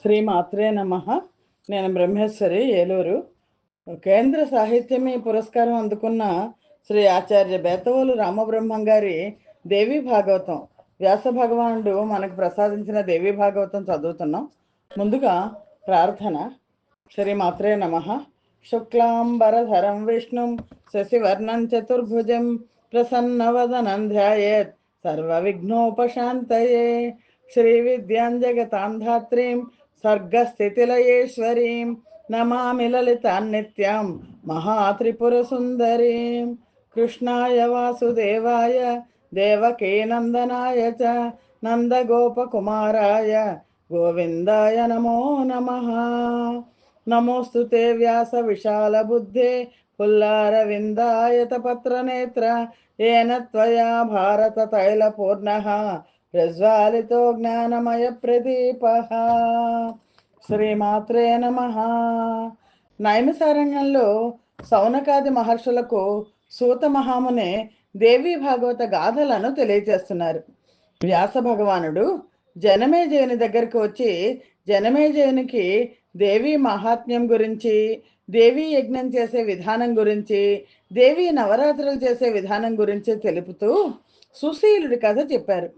శ్రీ మాత్రే నమః. నేను బ్రహ్మేశ్వరి, ఏలూరు. కేంద్ర సాహిత్యమి పురస్కారం అందుకున్న శ్రీ ఆచార్య బేతవోలు రామబ్రహ్మం గారి దేవీ భాగవతం, వ్యాస భగవానుడు మనకు ప్రసాదించిన దేవీ భాగవతం చదువుతున్నాం. ముందుగా ప్రార్థన. శ్రీ మాత్రే నమః. శుక్లాంబరధరం విష్ణుం శశివర్ణం చతుర్భుజం ప్రసన్నవదనం ధ్యాయేత్ సర్వవిఘ్నోపశాంతయే. శ్రీ విద్యాం జగతాంధాత్రీం సర్గస్థితిలయేశ్వరీం నమామి లలితాన్ నిత్యాం మహాత్రిపురసుందరీం. కృష్ణాయ వాసుదేవాయ దేవకీ నందనాయ చ నందగోపకుమారాయ గోవిందాయ నమో నమః. నమోస్తుతే వ్యాస విశాల బుద్ధే పుల్లారవిందాయత పత్రనేత్ర ఏన త్వయా భారత తైల పూర్ణః ప్రజ్వాలితో జ్ఞానమయ ప్రదీపః. శ్రీమాత్రే నమః. నైమిసారణ్యంలో సౌనకాది మహర్షులకు సూత మహాముని దేవీ భాగవత గాథలను తెలియజేస్తున్నారు. వ్యాస భగవానుడు జనమేజయుని దగ్గరికి వచ్చి జనమేజయునికి దేవీ మహాత్మ్యం గురించి, దేవీ యజ్ఞం చేసే విధానం గురించి, దేవీ నవరాత్రులు చేసే విధానం గురించి తెలుపుతూ సుశీలుడి కథ చెప్పారు.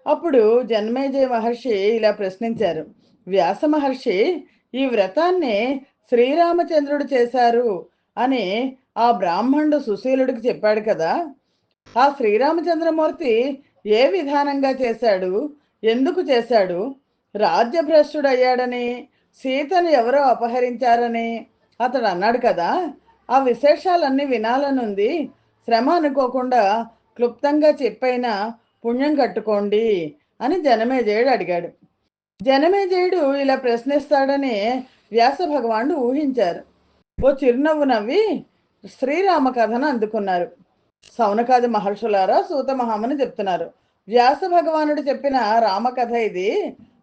అప్పుడు జనమేజయ మహర్షి ఇలా ప్రశ్నించారు: వ్యాస మహర్షి, ఈ వ్రతాన్ని శ్రీరామచంద్రుడు చేశారు అని ఆ బ్రాహ్మణుడు సుశీలుడికి చెప్పాడు కదా, ఆ శ్రీరామచంద్రమూర్తి ఏ విధానంగా చేశాడు, ఎందుకు చేశాడు? రాజ్యభ్రష్టుడయ్యాడని, సీతను ఎవరో అపహరించారని అతడు అన్నాడు కదా, ఆ విశేషాలన్నీ వినాలనుంది. శ్రమ అనుకోకుండా క్లుప్తంగా చెప్పైనా పుణ్యం కట్టుకోండి అని జనమేజయుడు అడిగాడు. జనమేజయుడు ఇలా ప్రశ్నిస్తాడని వ్యాస భగవానుడు ఊహించారు. ఓ చిరునవ్వు నవ్వి శ్రీరామ కథను అందుకున్నారు. సౌనకాది మహర్షులారా, సూత మహాముని చెప్తున్నారు, వ్యాస భగవానుడు చెప్పిన రామకథ ఇది,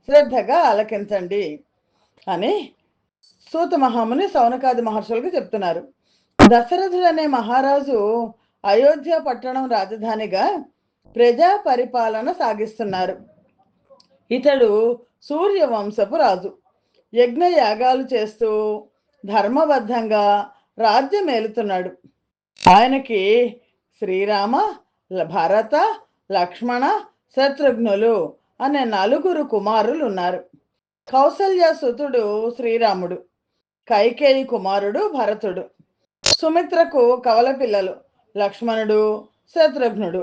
శ్రద్ధగా ఆలకించండి అని సూత మహాముని సౌనకాది మహర్షులకు చెప్తున్నారు. దశరథుడు అనే మహారాజు అయోధ్య పట్టణం రాజధానిగా ప్రజా పరిపాలన సాగిస్తున్నారు. ఇతడు సూర్యవంశపు రాజు. యజ్ఞ యాగాలు చేస్తూ ధర్మబద్ధంగా రాజ్యం ఏలుతున్నాడు. ఆయనకి శ్రీరామ, భరత, లక్ష్మణ, శత్రుఘ్నులు అనే 4 కుమారులు ఉన్నారు. కౌసల్య సుతుడు శ్రీరాముడు, కైకేయి కుమారుడు భరతుడు, సుమిత్రకు కవల పిల్లలు లక్ష్మణుడు, శత్రుఘ్నుడు.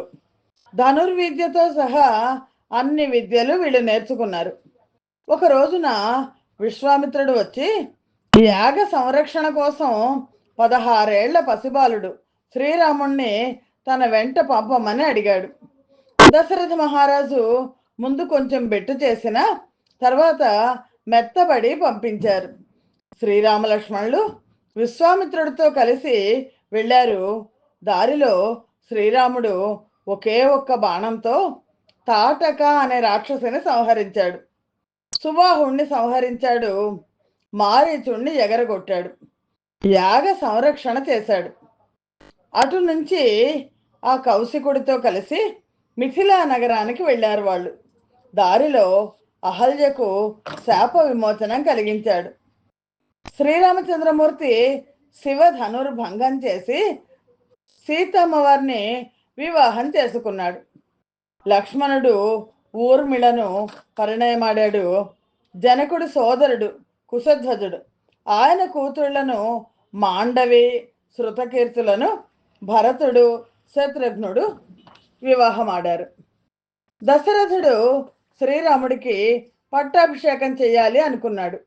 ధనుర్విద్యతో సహా అన్ని విద్యలు వీళ్ళు నేర్చుకున్నారు. ఒక రోజున విశ్వామిత్రుడు వచ్చి యాగ సంరక్షణ కోసం 16 ఏళ్ల పసిబాలుడు శ్రీరాముణ్ణి తన వెంట పంపమని అడిగాడు. దశరథ మహారాజు ముందు కొంచెం బెట్టు చేసిన తర్వాత మెత్తబడి పంపించారు. శ్రీరామ లక్ష్మణులు విశ్వామిత్రుడితో కలిసి వెళ్ళారు. దారిలో శ్రీరాముడు ఒకే ఒక్క బాణంతో తాటక అనే రాక్షసుని సంహరించాడు. సుబాహుణ్ణి సంహరించాడు. మారీచుణ్ణి ఎగరగొట్టాడు. యాగ సంరక్షణ చేశాడు. అటు నుంచి ఆ కౌశికుడితో కలిసి మిథిలా నగరానికి వెళ్ళారు వాళ్ళు. దారిలో అహల్యకు శాప విమోచనం కలిగించాడు. శ్రీరామచంద్రమూర్తి శివ ధనుర్భంగం చేసి సీతమ్మవారిని వివాహం చేసుకున్నాడు. లక్ష్మణుడు ఊర్మిళను పరిణయమాడాడు. జనకుడి సోదరుడు కుశధ్వజుడు ఆయన కూతుళ్లను మాండవి, శృతకీర్తులను భరతుడు, శత్రుఘ్నుడు వివాహమాడారు. దశరథుడు శ్రీరాముడికి పట్టాభిషేకం చేయాలి అనుకున్నాడు.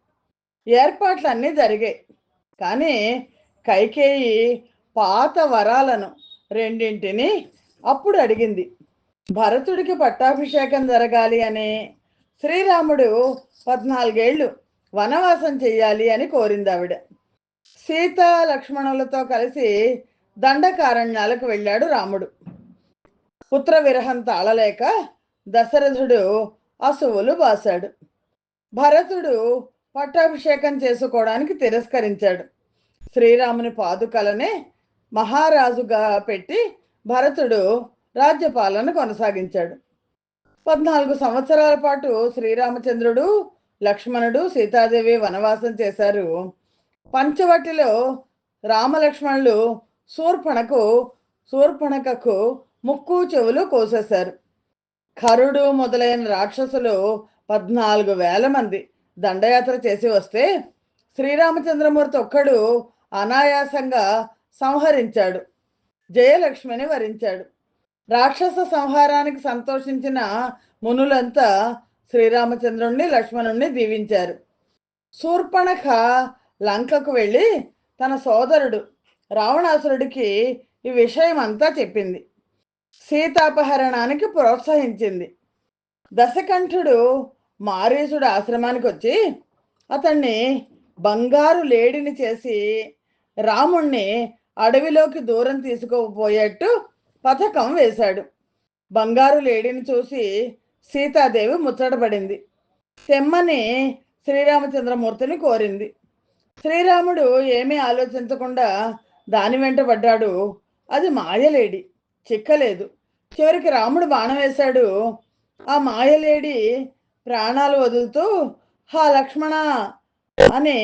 ఏర్పాట్లన్నీ జరిగాయి. కానీ కైకేయి పాత వరాలను రెండింటిని అప్పుడు అడిగింది. భరతుడికి పట్టాభిషేకం జరగాలి అని, శ్రీరాముడు 14 ఏళ్ళు వనవాసం చెయ్యాలి అని కోరింది ఆవిడ. సీత లక్ష్మణులతో కలిసి దండకారణ్యాలకు వెళ్ళాడు రాముడు. పుత్ర విరహం తాళలేక దశరథుడు అసువులు బాశాడు. భరతుడు పట్టాభిషేకం చేసుకోవడానికి తిరస్కరించాడు. శ్రీరాముని పాదుకలనే మహారాజుగా పెట్టి భరతుడు రాజ్యపాలన కొనసాగించాడు. 14 సంవత్సరాల పాటు శ్రీరామచంద్రుడు లక్ష్మణుడు సీతాదేవి వనవాసం చేశారు. పంచవటిలో రామలక్ష్మణులు శూర్పణకు శూర్పణకకు ముక్కు చెవులు కోసేశారు. ఖరుడు మొదలైన రాక్షసులు 14,000 మంది దండయాత్ర చేసి వస్తే శ్రీరామచంద్రమూర్తి ఒక్కడు అనాయాసంగా సంహరించాడు, జయలక్ష్మిని వరించాడు. రాక్షస సంహారానికి సంతోషించిన మునులంతా శ్రీరామచంద్రుణ్ణి లక్ష్మణుణ్ణి దీవించారు. శూర్పణఖ లంకకు వెళ్ళి తన సోదరుడు రావణాసురుడికి ఈ విషయం అంతా చెప్పింది. సీతాపహరణానికి ప్రోత్సహించింది. దశకంఠుడు మారీసుడు ఆశ్రమానికి వచ్చి అతన్ని బంగారు లేడిని చేసి రాముణ్ణి అడవిలోకి దూరం తీసుకుపోయేట్టు పథకం వేశాడు. బంగారు లేడిని చూసి సీతాదేవి ముచ్చటపడింది. తెమ్మని శ్రీరామచంద్రమూర్తిని కోరింది. శ్రీరాముడు ఏమీ ఆలోచించకుండా దాని వెంట పడ్డాడు. అది మాయలేడి, చిక్కలేదు. చివరికి రాముడు బాణం వేశాడు. ఆ మాయలేడి ప్రాణాలు వదులుతూ హా లక్ష్మణ అని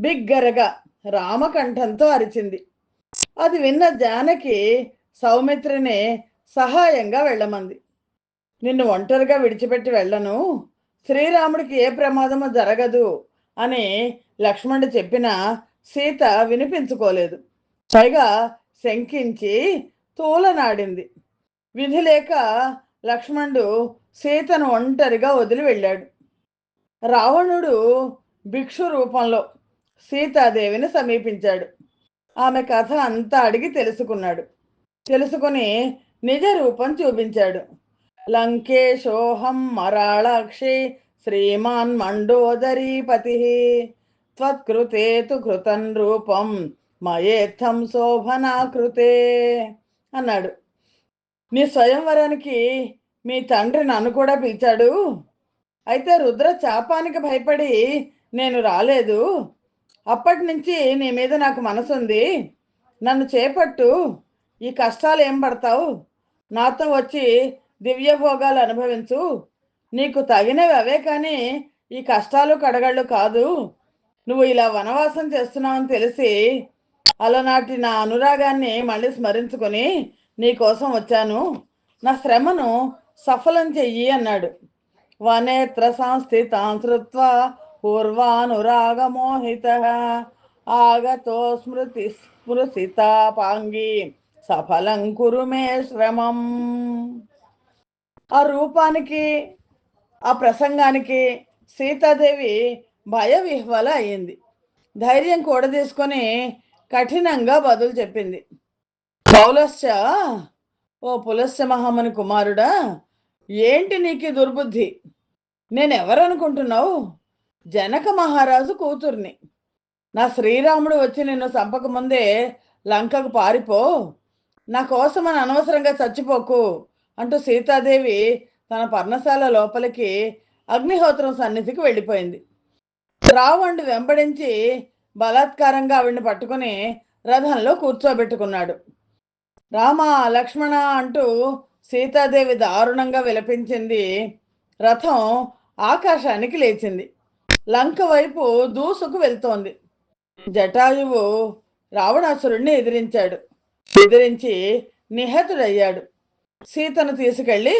బిగ్గరగా రామకంఠంతో అరిచింది. అది విన్న జానకి సౌమిత్రిని సహాయంగా వెళ్ళమంది. నిన్ను ఒంటరిగా విడిచిపెట్టి వెళ్ళను, శ్రీరాముడికి ఏ ప్రమాదము జరగదు అని లక్ష్మణుడు చెప్పినా సీత వినిపించుకోలేదు. పైగా శంకించి తూలనాడింది. విధి లేక లక్ష్మణుడు సీతను ఒంటరిగా వదిలి వెళ్ళాడు. రావణుడు భిక్షు రూపంలో సీతాదేవిని సమీపించాడు. ఆమె కథ అంతా అడిగి తెలుసుకుని నిజ రూపం చూపించాడు. లంకేశోహం మరాళాక్షి శ్రీమాన్ మండోదరీపతి త్వత్కృతే తు కృతం రూపం మయేత్థం శోభనాకృతే అన్నాడు. నీ స్వయంవరానికి మీ తండ్రి నన్ను కూడా పిలిచాడు. అయితే రుద్ర చాపానికి భయపడి నేను రాలేదు. అప్పటి నుంచి నీ మీద నాకు మనసుంది. నన్ను చేపట్టు, ఈ కష్టాలు ఏం పడతావు, నాతో వచ్చి దివ్య భోగాలు అనుభవించు. నీకు తగినవి అవే కానీ ఈ కష్టాలు కడగళ్ళు కాదు. నువ్వు ఇలా వనవాసం చేస్తున్నావని తెలిసి అలనాటి నా అనురాగాన్ని మళ్ళీ స్మరించుకొని నీ కోసం వచ్చాను. నా శ్రమను సఫలం చెయ్యి అన్నాడు. వనేత్ర సంస్థితాం శ్రుత్వా పూర్వానురాగమోహిత ఆగతో స్మృసితాపాంగి సఫలం కురు మే శ్రమం. ఆ రూపానికి ఆ ప్రసంగానికి సీతాదేవి భయ విహ్వల అయింది. ధైర్యం కూడదీసుకొని కఠినంగా బదులు చెప్పింది. పౌలశ్చ, ఓ పులశ్చ మహాముని కుమారుడా, ఏంటి నీకు దుర్బుద్ధి? నేనెవరనుకుంటున్నావు? జనక మహారాజు కూతుర్ని. నా శ్రీరాముడు వచ్చి నిన్ను చంపకముందే లంకకు పారిపో, నా కోసమని అనవసరంగా చచ్చిపోకు అంటూ సీతాదేవి తన పర్ణశాల లోపలికి అగ్నిహోత్రం సన్నిధికి వెళ్ళిపోయింది. రావణుడు వెంబడించి బలాత్కారంగా ఆవిడ్ని పట్టుకుని రథంలో కూర్చోబెట్టుకున్నాడు. రామ లక్ష్మణ అంటూ సీతాదేవి దారుణంగా విలపించింది. రథం ఆకాశానికి లేచింది. లంక వైపు దూసుకు వెళ్తోంది. జటాయువు రావణాసురుణ్ణి ఎదిరించి నిహతుడయ్యాడు. సీతను తీసుకెళ్ళి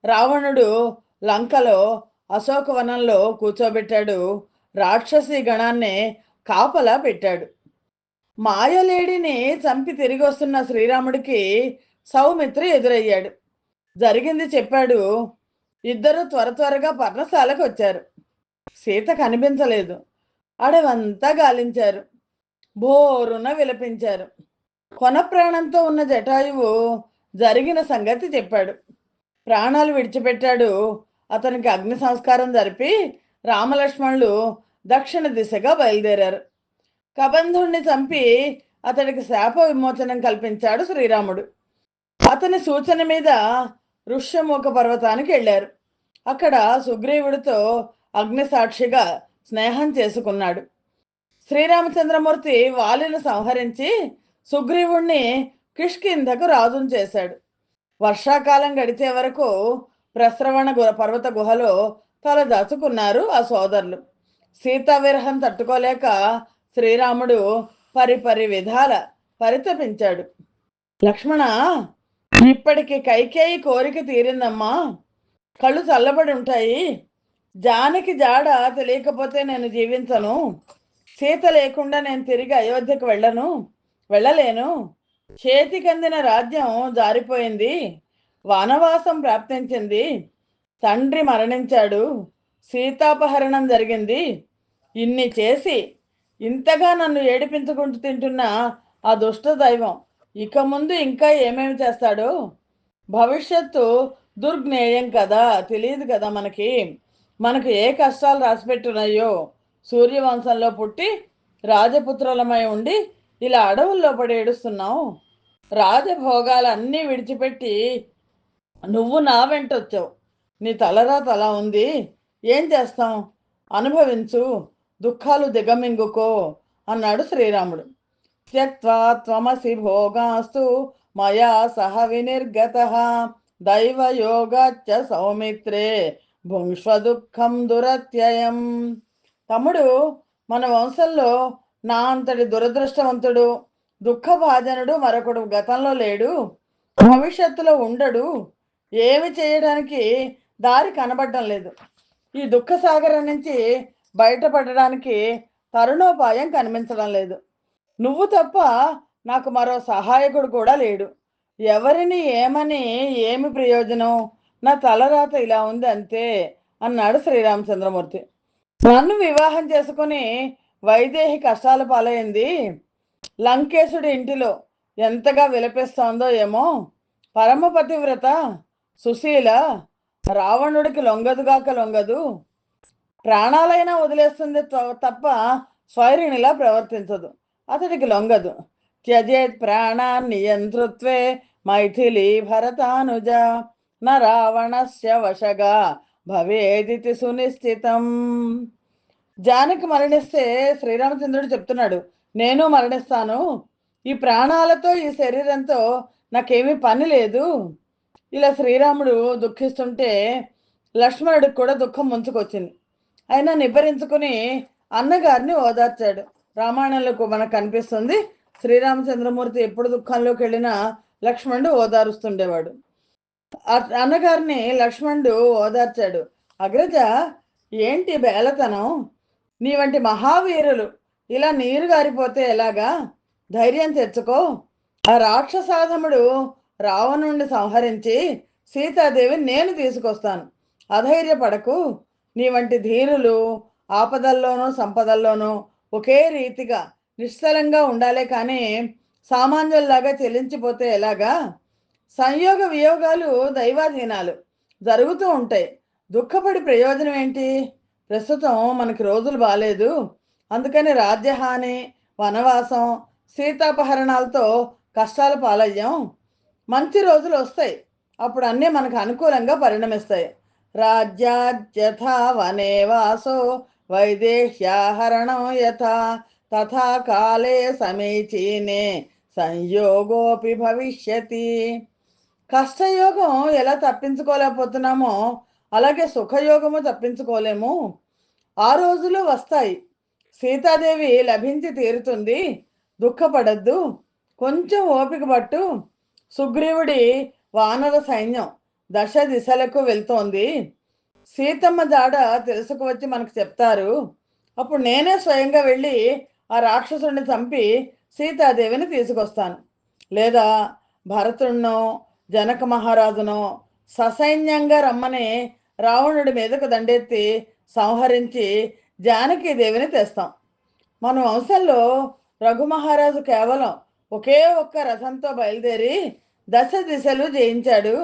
రావణుడు లంకలో అశోకవనంలో కూర్చోబెట్టాడు. రాక్షసీ గణాన్ని కాపలా పెట్టాడు. మాయలేడిని చంపి తిరిగి వస్తున్న శ్రీరాముడికి సౌమిత్రి ఎదురయ్యాడు. జరిగింది చెప్పాడు. ఇద్దరు త్వరగా పర్ణశాలకు వచ్చారు. సీత కనిపించలేదు. అడవంతా గాలించారు, బోరున విలపించారు. కొన ప్రాణంతో ఉన్న జటాయువు జరిగిన సంగతి చెప్పాడు. ప్రాణాలు విడిచిపెట్టాడు. అతనికి అగ్ని సంస్కారం జరిపి రామలక్ష్మణులు దక్షిణ దిశగా బయలుదేరారు. కబంధుణ్ణి చంపి అతడికి శాప విమోచనం కల్పించాడు శ్రీరాముడు. అతని సూచన మీద ఋష్యముఖ పర్వతానికి వెళ్ళారు. అక్కడ సుగ్రీవుడితో అగ్ని సాక్షిగా స్నేహం చేసుకున్నాడు. శ్రీరామచంద్రమూర్తి వాలిని సంహరించి సుగ్రీవుణ్ణి కిష్కింధకు రాజును చేశాడు. వర్షాకాలం గడిచే వరకు ప్రస్రవణ పర్వత గుహలో తల దాచుకున్నారు ఆ సోదరులు. సీతా విరహం తట్టుకోలేక శ్రీరాముడు పరిపరి విధాల పరితపించాడు. లక్ష్మణ, ఇప్పటికి కైకేయి కోరిక తీరిందమ్మా. కళ్ళు చల్లబడి ఉంటాయి. జానకి జాడ తెలియకపోతే నేను జీవించను. సీత లేకుండా నేను తిరిగి అయోధ్యకు వెళ్ళలేను. చేతికందిన రాజ్యం జారిపోయింది. వనవాసం ప్రాప్తించింది. తండ్రి మరణించాడు. సీతాపహరణం జరిగింది. ఇన్ని చేసి ఇంతగా నన్ను ఏడిపించుకుంటూ తింటున్న ఆ దుష్ట దైవం ఇక ముందు ఇంకా ఏమేమి చేస్తాడో. భవిష్యత్తు దుర్జ్ఞేయం కదా, తెలియదు కదా మనకు ఏ కష్టాలు రాసిపెట్టున్నాయో. సూర్యవంశంలో పుట్టి రాజపుత్రులమై ఉండి ఇలా అడవుల్లో పడి ఏడుస్తున్నావు. రాజభోగాలన్నీ విడిచిపెట్టి నువ్వు నా వెంట వచ్చావు. నీ తలరాత అలా ఉంది. ఏం చేస్తాం? అనుభవించు, దుఃఖాలు దిగమింగుకో అన్నాడు శ్రీరాముడు. త్యక్త్వా త్వమసి భోగాస్తు మయా సహ వినిర్గతః దైవయోగాచ్చ సౌమిత్రే భుంక్ష్వ దుఃఖం దురత్యయం. తమ్ముడు, మన వంశంలో నా అంతటి దురదృష్టవంతుడు, దుఃఖభాజనుడు మరొకడు గతంలో లేడు, భవిష్యత్తులో ఉండడు. ఏమి చేయడానికి దారి కనబడటం లేదు. ఈ దుఃఖ సాగరం నుంచి బయటపడడానికి తరుణోపాయం కనిపించడం లేదు. నువ్వు తప్ప నాకు మరో సహాయకుడు కూడా లేడు. ఎవరిని ఏమని ఏమి ప్రయోజనం? నా తలరాత ఇలా ఉంది అంతే అన్నాడు శ్రీరామచంద్రమూర్తి. నన్ను వివాహం చేసుకుని వైదేహి కష్టాల పాలైంది. లంకేశుడి ఇంటిలో ఎంతగా విలపిస్తోందో ఏమో. పరమ పతివ్రత సుశీల రావణుడికి లొంగదుగాక లొంగదు. ప్రాణాలైనా వదిలేస్తుంది తప్ప స్వైరిణిలా ప్రవర్తించదు. అతడికి లొంగదు. త్యజేత్ ప్రాణాన్ నియంతృత్వే మైథిలి భరతానుజ న రావణస్య వశగా భవేదితి సునిశ్చితం. జానకి మరణిస్తే శ్రీరామచంద్రుడు చెప్తున్నాడు, నేను మరణిస్తాను. ఈ ప్రాణాలతో ఈ శరీరంతో నాకేమీ పని లేదు. ఇలా శ్రీరాముడు దుఃఖిస్తుంటే లక్ష్మణుడికి కూడా దుఃఖం ముంచుకొచ్చింది. అయినా నిబ్బరించుకుని అన్నగారిని ఓదార్చాడు. రామాయణంలో మనకు కనిపిస్తుంది, శ్రీరామచంద్రమూర్తి ఎప్పుడు దుఃఖంలోకి వెళ్ళినా లక్ష్మణుడు ఓదారుస్తుండేవాడు. అన్నగారిని లక్ష్మణుడు ఓదార్చాడు. అగ్రజ, ఏంటి బేలతనం? నీ వంటి మహావీరులు ఇలా నీరు గారిపోతే ఎలాగా? ధైర్యం తెచ్చుకో. ఆ రాక్షసాధముడు రావణుణ్ణి సంహరించి సీతాదేవిని నేను తీసుకొస్తాను. అధైర్యపడకు. నీ వంటి ధీరులు ఆపదల్లోనూ సంపదల్లోనూ ఒకే రీతిగా నిశ్చలంగా ఉండాలే కానీ సామాన్యుల్లాగా చెల్లించిపోతే ఎలాగా? సంయోగ వియోగాలు దైవాధీనాలు జరుగుతూ ఉంటాయి. దుఃఖపడి ప్రయోజనం ఏంటి? ప్రస్తుతం మనకి రోజులు బాగాలేదు. అందుకని రాజ్యహాని, వనవాసం, సీతాపహరణాలతో కష్టాల పాలయ్యాం. మంచి రోజులు వస్తాయి. అప్పుడు అన్నీ మనకు అనుకూలంగా పరిణమిస్తాయి. రాజ్యాద్యథా వనే వాసో వైదేహ్యాహరణం యథా తథా కాలే సమీచీనే సంయోగోపి భవిష్యతి. కష్టయోగం ఎలా తప్పించుకోలేకపోతున్నామో అలాగే సుఖయోగము తప్పించుకోలేము. ఆ రోజులు వస్తాయి. సీతాదేవి లభించి తీరుతుంది. దుఃఖపడద్దు. కొంచెం ఓపిక పట్టు. సుగ్రీవుడి వానర సైన్యం దశ దిశలకు వెళ్తోంది. సీతమ్మ జాడ తెలుసుకువచ్చి మనకు చెప్తారు. అప్పుడు నేనే స్వయంగా వెళ్ళి ఆ రాక్షసుడిని చంపి సీతాదేవిని తీసుకొస్తాను. లేదా భరతుడినో జనక మహారాజునో ససైన్యంగా రమ్మని రావణుడి మీదకు దండెత్తి సంహరించి జానకీదేవిని తెస్తాం. మన వంశంలో రఘుమహారాజు కేవలం ఒకే ఒక్క రథంతో బయలుదేరి దశ దిశలు జయించాడు.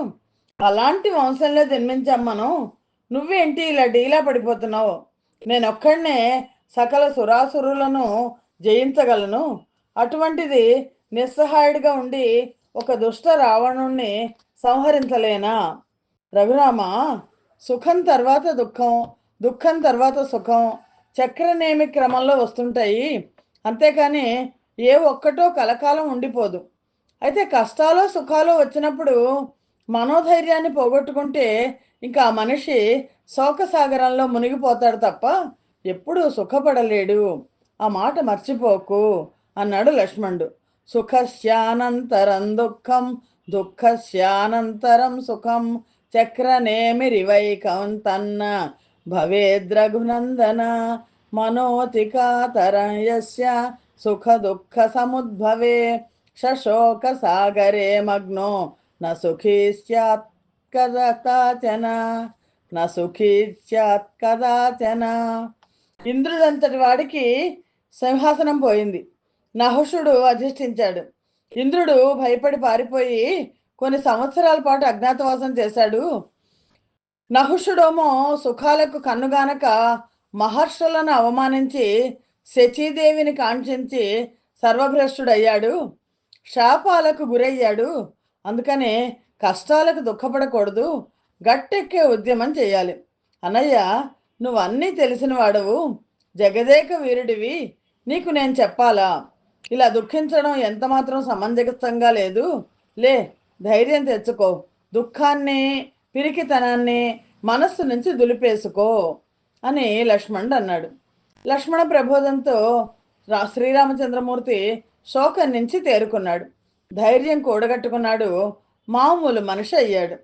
అలాంటి వంశంలో జన్మించాం మనం. నువ్వేంటి ఇలా డీలా పడిపోతున్నావు? నేనొక్కడనే సకల సురాసురులను జయించగలను. అటువంటిది నిస్సహాయుడిగా ఉండి ఒక దుష్ట రావణుణ్ణి సంహరించలేనా? రఘురామ, సుఖం తర్వాత దుఃఖం, దుఃఖం తర్వాత సుఖం చక్రనేమి క్రమంలో వస్తుంటాయి. అంతేకాని ఏ ఒక్కటో కలకాలం ఉండిపోదు. అయితే కష్టాలు సుఖాలు వచ్చినప్పుడు మనోధైర్యాన్ని పోగొట్టుకుంటే ఇంకా ఆ మనిషి శోకసాగరంలో మునిగిపోతాడు తప్ప ఎప్పుడూ సుఖపడలేడు. ఆ మాట మర్చిపోకు అన్నాడు లక్ష్మణుడు. సుఖస్యానంతరం దుఃఖం, దుఃఖస్యానంతరం సుఖం, చక్రనేమిరివైకం తన్న భవేద్రఘునందన, మనోతి కాతరం యస్య సుఖ దుఃఖ సముద్భవే, శోక సాగరే మగ్నో న సుఖీ స్యాత్ కదాచన, న సుఖీ స్యాత్ కదాచన. ఇంద్రుడంతటి వాడికి సింహాసనం పోయింది. నహుషుడు అధిష్ఠించాడు. ఇంద్రుడు భయపడి పారిపోయి కొన్ని సంవత్సరాల పాటు అజ్ఞాతవాసం చేశాడు. నహుషుడేమో సుఖాలకు కన్నుగానక మహర్షులను అవమానించి శచీదేవిని కాంక్షించి సర్వభ్రష్టుడయ్యాడు. శాపాలకు గురయ్యాడు. అందుకనే కష్టాలకు దుఃఖపడకూడదు, గట్టెక్కే ఉద్యమం చేయాలి. అన్నయ్య, నువ్వన్నీ తెలిసిన వాడవు, జగదేక వీరుడివి, నీకు నేను చెప్పాలా? ఇలా దుఃఖించడం ఎంతమాత్రం సమంజసంగా లేదు. లే, ధైర్యం తెచ్చుకో, దుఃఖాన్ని పిరికితనాన్ని మనస్సు నుంచి దులిపేసుకో అని లక్ష్మణుడు అన్నాడు. లక్ష్మణ ప్రబోధంతో శ్రీరామచంద్రమూర్తి శోకం నుంచి తేరుకున్నాడు. ధైర్యం కూడగట్టుకున్నాడు. మామూలు మనిషి అయ్యాడు.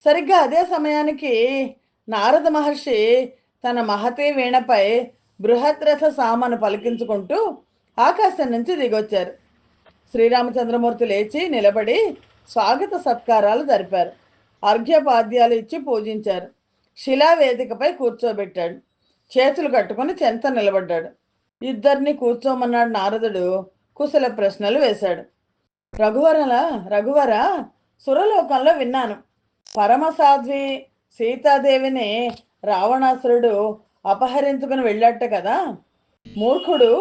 సరిగ్గా అదే సమయానికి నారద మహర్షి తన మహతే వీణపై బృహద్రథ సామను పలికించుకుంటూ ఆకాశం నుంచి దిగొచ్చారు. శ్రీరామచంద్రమూర్తి లేచి నిలబడి స్వాగత సత్కారాలు జరిపారు. అర్ఘ్యపాద్యాలు ఇచ్చి పూజించారు. శిలావేదికపై కూర్చోబెట్టాడు. చేతులు కట్టుకుని చెంత నిలబడ్డాడు. ఇద్దరిని కూర్చోమన్నాడు నారదుడు. కుశల ప్రశ్నలు వేశాడు. రఘువర, సురలోకంలో విన్నాను, పరమసాధ్వి సీతాదేవిని రావణాసురుడు అపహరించుకుని వెళ్ళాట కదా. మూర్ఖుడు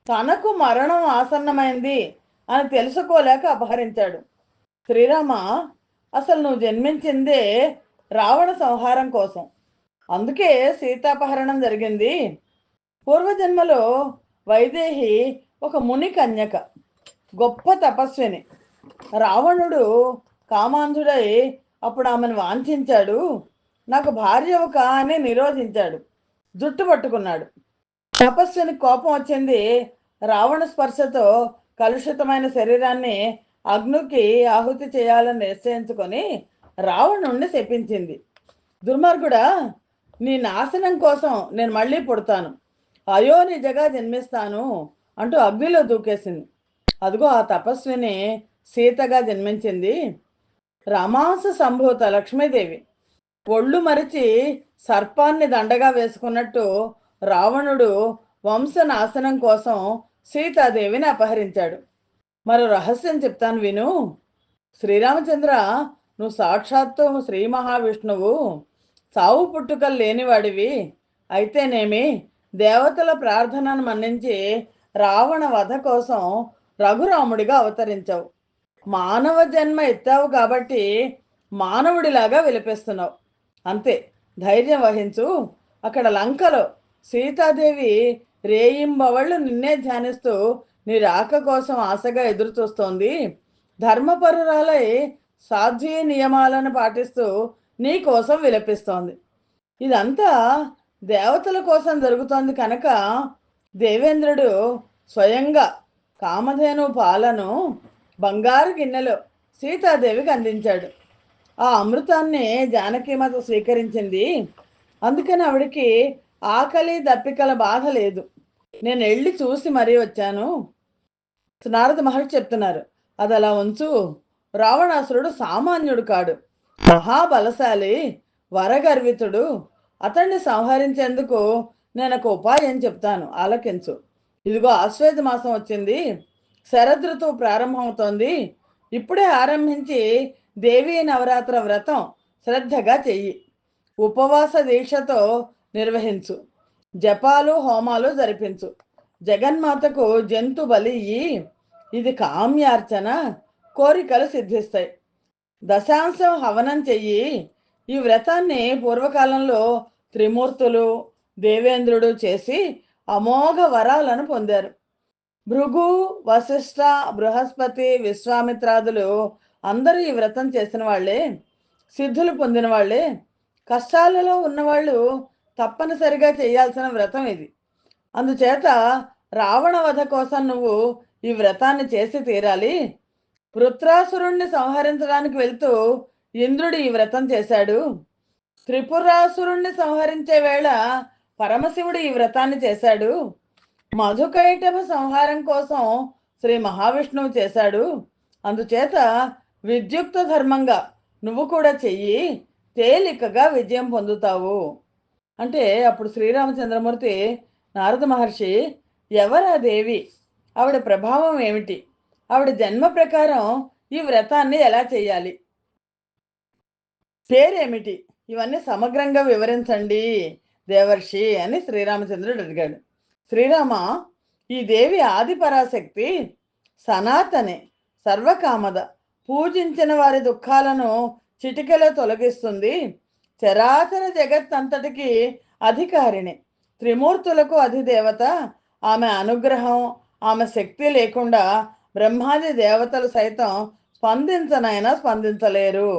తనకు మరణం ఆసన్నమైంది అని తెలుసుకోలేక అపహరించాడు. శ్రీరామ, అసలు నువ్వు జన్మించిందే రావణ సంహారం కోసం. అందుకే సీతాపహరణం జరిగింది. పూర్వజన్మలో వైదేహి ఒక ముని కన్యక, గొప్ప తపస్విని. రావణుడు కామాంధుడై అప్పుడు ఆమెను వాంఛించాడు. నాకు భార్య ఒక అని నిరోధించాడు. జుట్టు పట్టుకున్నాడు. తపస్సుని కోపం వచ్చింది. రావణ స్పర్శతో కలుషితమైన శరీరాన్ని అగ్నికి ఆహుతి చేయాలని నిశ్చయించుకొని రావణుణ్ణి శపించింది. దుర్మార్గుడా, నీ నాశనం కోసం నేను మళ్ళీ పుడతాను, అయోనిజగా జన్మిస్తాను అంటూ అగ్నిలో దూకేసింది. అదిగో ఆ తపస్విని సీతగా జన్మించింది. రమాంస సంభూత లక్ష్మీదేవి. ఒళ్ళు మరిచి సర్పాన్ని దండగా వేసుకున్నట్టు రావణుడు వంశనాశనం కోసం సీతాదేవిని అపహరించాడు. మరో రహస్యం చెప్తాను విను. శ్రీరామచంద్ర, నువ్వు సాక్షాత్తు శ్రీ మహావిష్ణువు, సావు పుట్టుకలు లేనివాడివి. అయితేనేమి, దేవతల ప్రార్థనను మన్నించి రావణ వధ కోసం రఘురాముడిగా అవతరించావు. మానవ జన్మ ఎత్తావు కాబట్టి మానవుడిలాగా విలపిస్తున్నావు. అంతే, ధైర్యం వహించు. అక్కడ లంకలో సీతాదేవి రేయింబవళ్ళు నిన్నే ధ్యానిస్తూ నీ రాక కోసం ఆశగా ఎదురు చూస్తోంది. ధర్మపరురాలై సాధ్వీ నియమాలను పాటిస్తూ నీ కోసం విలపిస్తోంది. ఇదంతా దేవతల కోసం జరుగుతోంది కనుక దేవేంద్రుడు స్వయంగా కామధేను పాలను బంగారు గిన్నెలో సీతాదేవికి అందించాడు. ఆ అమృతాన్ని జానకీమాత స్వీకరించింది. అందుకని ఆవిడికి ఆకలి దప్పికల బాధ లేదు. నేను వెళ్ళి చూసి మరీ వచ్చాను. నారద మహర్షి చెప్తున్నారు. అది అలా ఉంచు. రావణాసురుడు సామాన్యుడు కాడు, మహాబలశాలి, వరగర్వితుడు. అతన్ని సంహరించేందుకు నేను ఒక ఉపాయం చెప్తాను, ఆలకించు. ఇదిగో ఆశ్వేత మాసం వచ్చింది, శరదృతువు ప్రారంభమవుతోంది. ఇప్పుడే ఆరంభించి దేవీ నవరాత్ర వ్రతం శ్రద్ధగా చెయ్యి. ఉపవాస దీక్షతో నిర్వహించు. జపాలు హోమాలు జరిపించు. జగన్మాతకు జంతు బలి ఇయ్యి. ఇది కామ్యార్చన, కోరికలు సిద్ధిస్తాయి. దశాంశం హవనం చెయ్యి. ఈ వ్రతాన్ని పూర్వకాలంలో త్రిమూర్తులు, దేవేంద్రుడు చేసి అమోఘ వరాలను పొందారు. భృగు, వశిష్ఠ, బృహస్పతి, విశ్వామిత్రాదులు అందరూ ఈ వ్రతం చేసిన వాళ్ళే, సిద్ధులు పొందిన వాళ్ళే. కష్టాలలో ఉన్నవాళ్ళు తప్పనిసరిగా చేయాల్సిన వ్రతం ఇది. అందుచేత రావణ వధ కోసం నువ్వు ఈ వ్రతాన్ని చేసి తీరాలి. వృత్రాసురుణ్ణి సంహరించడానికి వెళ్తూ ఇంద్రుడు ఈ వ్రతం చేశాడు. త్రిపురాసురుణ్ణి సంహరించే వేళ పరమశివుడు ఈ వ్రతాన్ని చేశాడు. మధుకైటభ సంహారం కోసం శ్రీ మహావిష్ణువు చేశాడు. అందుచేత విద్యుక్త ధర్మంగా నువ్వు కూడా చెయ్యి, తేలికగా విజయం పొందుతావు అంటే అప్పుడు శ్రీరామచంద్రమూర్తి నారద మహర్షి, ఎవరా దేవి, ఆవిడ ప్రభావం ఏమిటి, ఆవిడ జన్మ ప్రకారం ఈ వ్రతాన్ని ఎలా చేయాలి, పేరేమిటి, ఇవన్నీ సమగ్రంగా వివరించండి దేవర్షి అని శ్రీరామచంద్రుడు అడిగాడు. శ్రీరామ, ఈ దేవి ఆది పరాశక్తి, సనాతనే, సర్వకామద, పూజించిన వారి దుఃఖాలను చిటికెలో తొలగిస్తుంది, చరాచర జగత్తంతటికి అధికారిణి, త్రిమూర్తులకు అధిదేవత. ఆమె అనుగ్రహం, ఆమె శక్తి లేకుండా బ్రహ్మాది దేవతలు సైతం స్పందించనైనా స్పందించలేరు.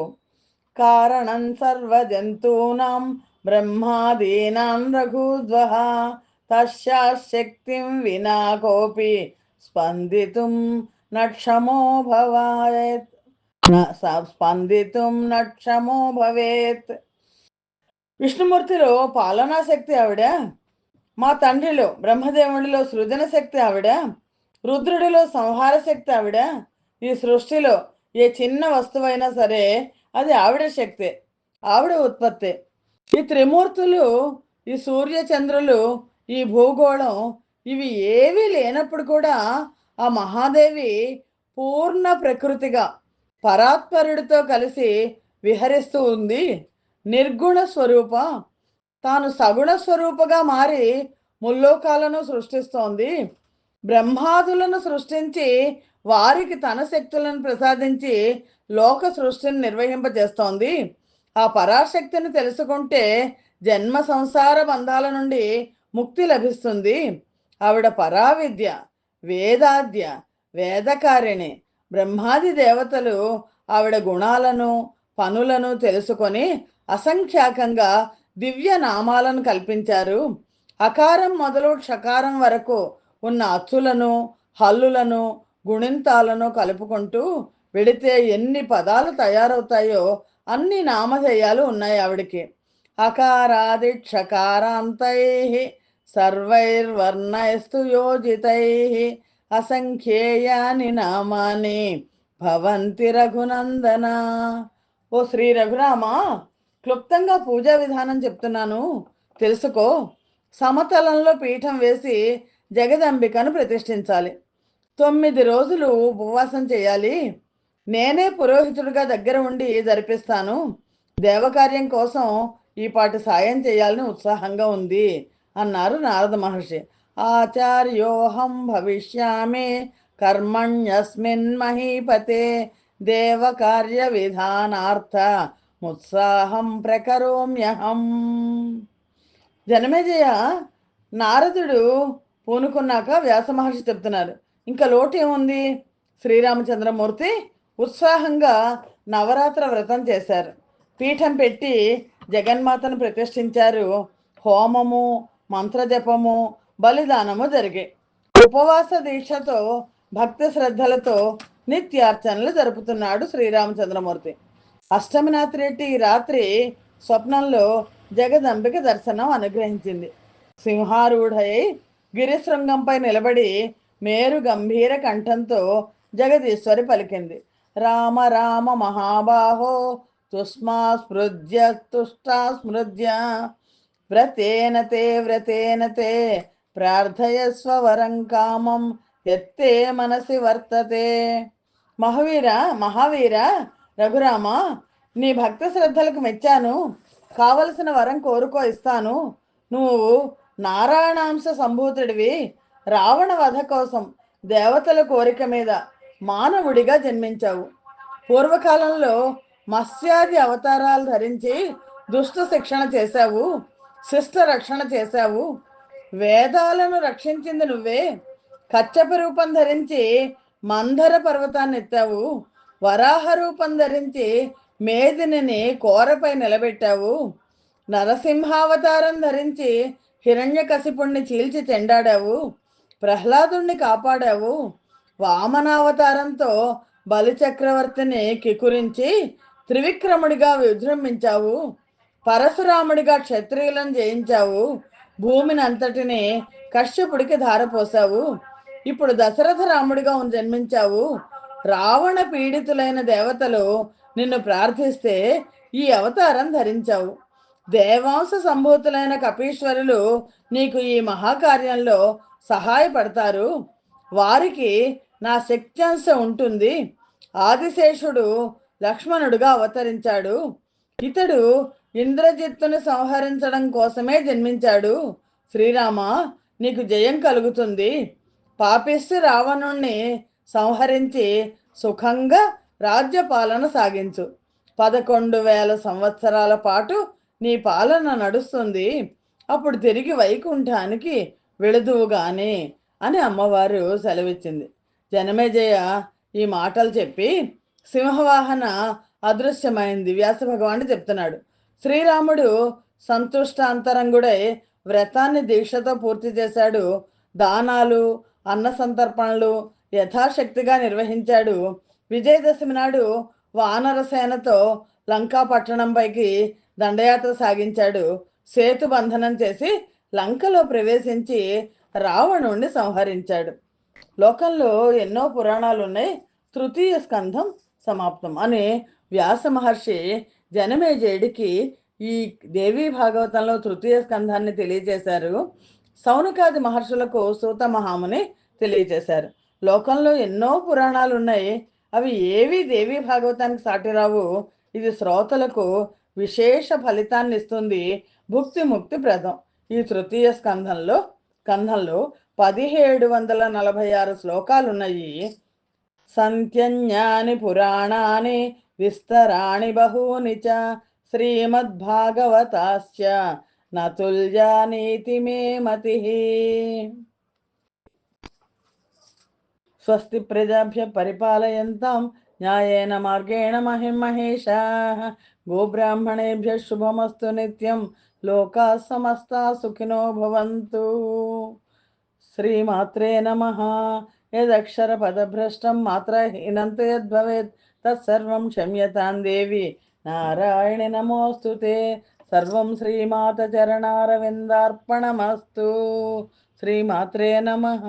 కారణం సర్వజంతూనాం బ్రహ్మాదీనాం రఘుద్వహ, తస్యా శక్తిం వినా కోపి స్పందితుం నక్షమో భవేత్, స్పందితుం నక్షమో భవేత్. విష్ణుమూర్తిలో పాలనా శక్తి ఆవిడ, మా తండ్రిలో బ్రహ్మదేవుడిలో సృజన శక్తి ఆవిడ, రుద్రుడిలో సంహార శక్తి ఆవిడ. ఈ సృష్టిలో ఏ చిన్న వస్తువైనా సరే అది ఆవిడ శక్తే, ఆవిడ ఉత్పత్తే. ఈ త్రిమూర్తులు, ఈ సూర్య చంద్రులు, ఈ భూగోళం, ఇవి ఏవీ లేనప్పుడు కూడా ఆ మహాదేవి పూర్ణ ప్రకృతిగా పరాత్పరుడితో కలిసి విహరిస్తూ ఉంది. నిర్గుణ స్వరూప, తాను సగుణ స్వరూపగా మారి ముల్లోకాలను సృష్టిస్తోంది. బ్రహ్మాదులను సృష్టించి వారికి తన శక్తులను ప్రసాదించి లోక సృష్టిని నిర్వహింపజేస్తోంది. ఆ పరాశక్తిని తెలుసుకుంటే జన్మ సంసార బంధాల నుండి ముక్తి లభిస్తుంది. ఆవిడ పరావిద్య, వేదాద్య, వేదకారిణి. బ్రహ్మాది దేవతలు ఆవిడ గుణాలను పనులను తెలుసుకొని అసంఖ్యాకంగా దివ్య నామాలను కల్పించారు. అకారం మొదలు క్షకారం వరకు ఉన్న అచ్చులను హల్లులను గుణింతాలను కలుపుకుంటూ వెడితే ఎన్ని పదాలు తయారవుతాయో అన్ని నామధేయాలు ఉన్నాయి ఆవిడికి. అకారాది క్షకారాంతై సర్వైర్వర్ణైస్తు యోజితై అసంఖ్యేయాని నామాని భవంతి రఘునందన. ఓ శ్రీ రఘురామ, క్లుప్తంగా పూజా విధానం చెప్తున్నాను తెలుసుకో. సమతలంలో పీఠం వేసి జగదంబికను ప్రతిష్ఠించాలి. 9 రోజులు ఉపవాసం చేయాలి. నేనే పురోహితుడిగా దగ్గర ఉండి జరిపిస్తాను. దేవకార్యం కోసం ఈ పాటి సాయం చేయాలని ఉత్సాహంగా ఉంది అన్నారు నారద మహర్షి. ఆచార్యోహం భవిష్యామి కర్మణ్యస్మిన్ మహీపతే దేవకార్య విధానార్థ ఉత్సాహం ప్రకరోమ్యహం. జనమేజయ, నారదుడు పూనుకున్నాక వ్యాస మహర్షి చెప్తున్నారు, ఇంకా లోటు ఏముంది. శ్రీరామచంద్రమూర్తి ఉత్సాహంగా నవరాత్ర వ్రతం చేశారు. పీఠం పెట్టి జగన్మాతను ప్రతిష్ఠించారు. హోమము, మంత్రజపము, బలిదానము జరిగాయి. ఉపవాస దీక్షతో భక్తి శ్రద్ధలతో నిత్యార్చనలు జరుపుతున్నాడు శ్రీరామచంద్రమూర్తి. అష్టమి రాత్రి స్వప్నంలో జగదంబిక దర్శనం అనుగ్రహించింది. సింహారూఢై గిరిశృంగంపై నిలబడి మేరు గంభీర కంఠంతో జగదీశ్వరి పలికింది, రామ రామ మహాబాహో తుష్మా స్మృజ్య తుష్టా స్మృజ్య వ్రతేన తే ప్రార్థయస్వ వరం కామం ఎత్తే మనసి వర్తతే. మహావీర రఘురామ, నీ భక్త శ్రద్ధలకు మెచ్చాను. కావలసిన వరం కోరుకో, ఇస్తాను. నువ్వు నారాయణాంశ సంభూతుడివి. రావణ వధ కోసం దేవతల కోరిక మీద మానవుడిగా జన్మించావు. పూర్వకాలంలో మత్స్యాది అవతారాలు ధరించి దుష్ట శిక్షణ చేశావు, శిష్ట రక్షణ చేశావు. వేదాలను రక్షించింది నువ్వే. కచ్చప రూపం ధరించి మందర పర్వతాన్ని ఎత్తావు. వరాహ రూపం ధరించి మేదిని కోరపై నిలబెట్టావు. నరసింహావతారం ధరించి హిరణ్యకశిపుణ్ణి చీల్చి చెండాడావు, ప్రహ్లాదుణ్ణి కాపాడావు, వామనావతారంతో బలిచక్రవర్తిని కికురించి త్రివిక్రముడిగా విజృంభించావు, పరశురాముడిగా క్షత్రియులను జయించావు, భూమిని అంతటిని కశ్యపుడికి ధారపోసావు, ఇప్పుడు దశరథ రాముడిగా జన్మించావు. రావణ పీడితులైన దేవతలు నిన్ను ప్రార్థిస్తే ఈ అవతారం ధరించావు. దేవాంశ సంభూతులైన కపీశ్వరులు నీకు ఈ మహాకార్యంలో సహాయపడతారు. వారికి నా శక్త్యాంశ ఉంటుంది. ఆదిశేషుడు లక్ష్మణుడుగా అవతరించాడు. ఇతడు ఇంద్రజిత్తును సంహరించడం కోసమే జన్మించాడు. శ్రీరామ, నీకు జయం కలుగుతుంది. పాపిష్టి రావణుణ్ణి సంహరించి సుఖంగా రాజ్యపాలన సాగించు. 11,000 సంవత్సరాల పాటు నీ పాలన నడుస్తుంది. అప్పుడు తిరిగి వైకుంఠానికి వెళుదువుగాని అని అమ్మవారు సెలవిచ్చింది. జనమేజయ ఈ మాటలు చెప్పి సింహవాహన అదృశ్యమైంది. వ్యాస భగవానుడు చెప్తున్నాడు. శ్రీరాముడు సంతుష్టాంతరంగుడై వ్రతాన్ని దీక్షతో పూర్తి చేశాడు. దానాలు, అన్న సంతర్పణలు యథాశక్తిగా నిర్వహించాడు. విజయదశమి నాడు వానరసేనతో లంకా పట్టణంపైకి దండయాత్ర సాగించాడు. సేతు బంధనం చేసి లంకలో ప్రవేశించి రావణుణ్ణి సంహరించాడు. లోకంలో ఎన్నో పురాణాలు ఉన్నాయి. తృతీయ స్కంధం సమాప్తం అని వ్యాస మహర్షి జనమేజయుడికి ఈ దేవీ భాగవతంలో తృతీయ స్కంధాన్ని తెలియజేశారు. సౌనకాది మహర్షులకు సూత మహాముని తెలియజేశారు. లోకంలో ఎన్నో పురాణాలు ఉన్నాయి. అవి ఏవి దేవీ భాగవతానికి సాటిరావు. ఇది శ్రోతలకు విశేష ఫలితాన్ని ఇస్తుంది. భుక్తి ముక్తి ప్రదం. ఈ తృతీయ స్కంధంలో 1746 శ్లోకాలు ఉన్నాయి. సంత్యన్యాని పురాణాని విస్తరాణి బహూని చ శ్రీమద్భాగవతాశ్చ నతుల్యానీతి మే మతి. స్వస్తి ప్రజాభ్య పరిపాలయంతాం న్యాయేన మార్గేణ మహిమహేషాః. గోబ్రాహ్మణేభ్య శుభమస్తు నిత్యం. లోకాః సమస్తాః సుఖినో భవంతు. శ్రీమాత్రే నమః. యదక్షర పదభ్రష్టం మాత్రహీనం తు యద్భవేత్ తత్సర్వం క్షమ్యతాం దేవి నారాయణి నమోస్తుతే. సర్వం శ్రీమాత చరణారవిందార్పణమస్తు. శ్రీమాత్రే నమః.